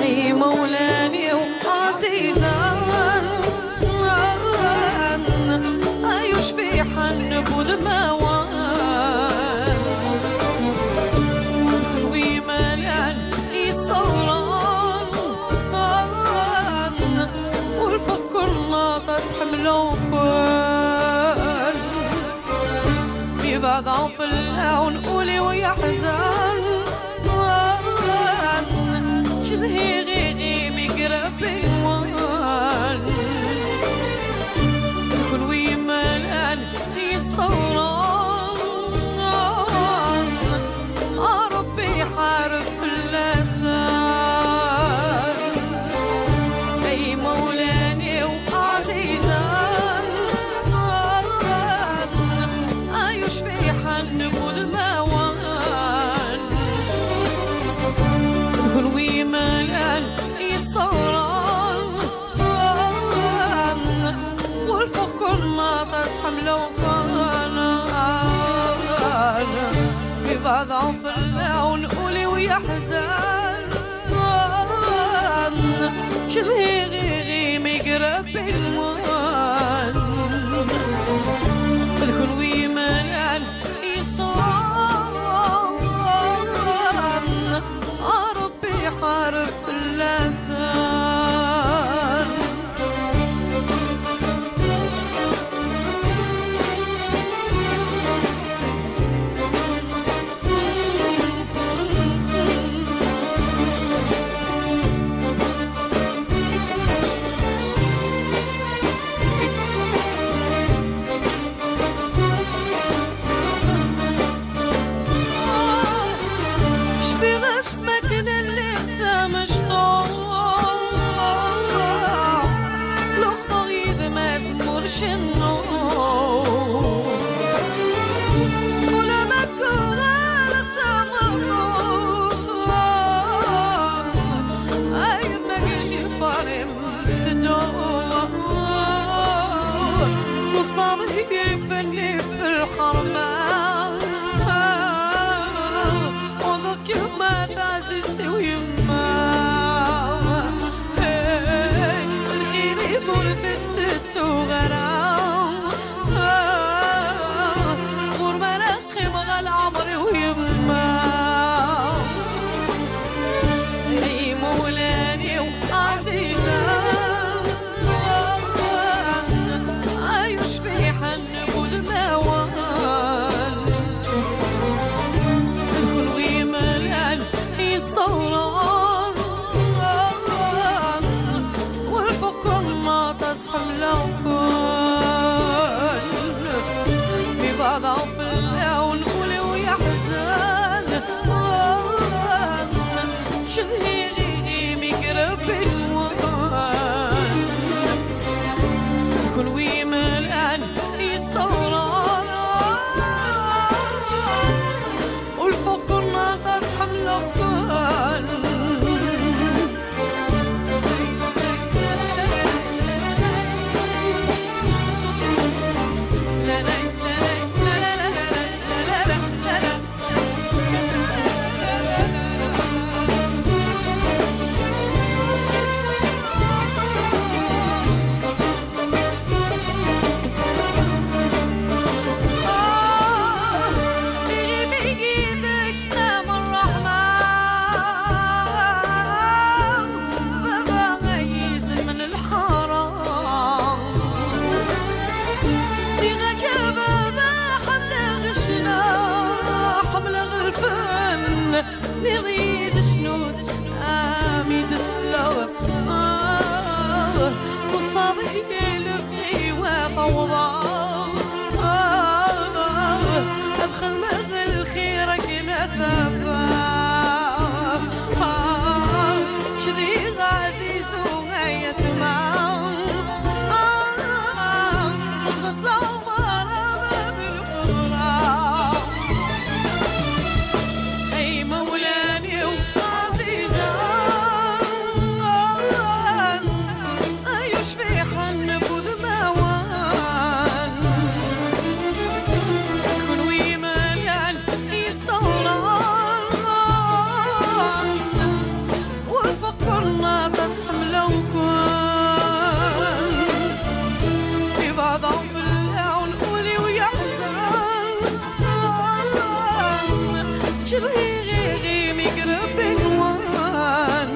اي مولاني وعزيزا يشفي حن بودماوان ويملان يصوران والفكر ناقص حمله كل بيبعض في اللون قولي ويحزن شذهي غيغي بيقرب الوان كل ويملان يصوران ربي حارب في اللسان اي مولاني وعزيزان يشفي حن بودماوان كل ويملان يصوران والفكر ناقص حمله وفانا ببعض في اللون قولي ويحزن شذهي غيغي ميقرب بالوان كل ويملان يصان ربي حارب في اللسان صابي فني في الحرمان وذكر ما تعززت ويما الخير يقول بنت وغرام غربة رقم غل عمري ويما اي مولاني وعزيزة يشفي حن بودماوان كل ويملان يصوران والفكر ما تصحم لو كل ببعض في اللون قولي ويحزن شذهي غيغي ميقرب بالوان كل ويملان يصوران والفقر ناقص حمل أطفال نريد شنود آميد السلوى وصابي يلفي وفوضى أدخل مثل خيرك نتفا شذي عزيز ويتمع تصغص لو مرض بالفضراء اي مولاني وعزيزة يشفي حن بودماوان كل ويملان شرهي مقرب الوان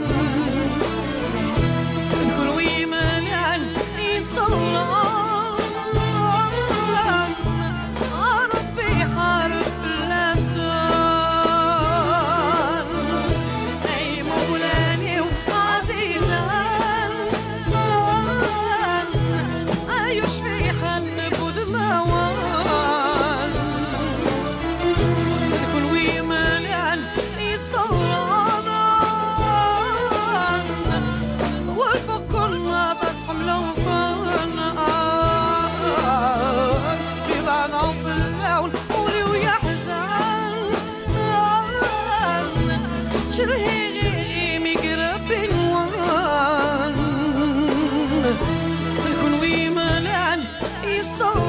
الكل ويملان يصلى ربي حارب اللسان اي مولاني وعزيزان ايوش في حنب ودموان الكل ويملان يصلى والفوق كلنا تصحم لو بيضعنا في اللون ولي ويحزن شرهي مقرب الوان الكل ويملان يصلى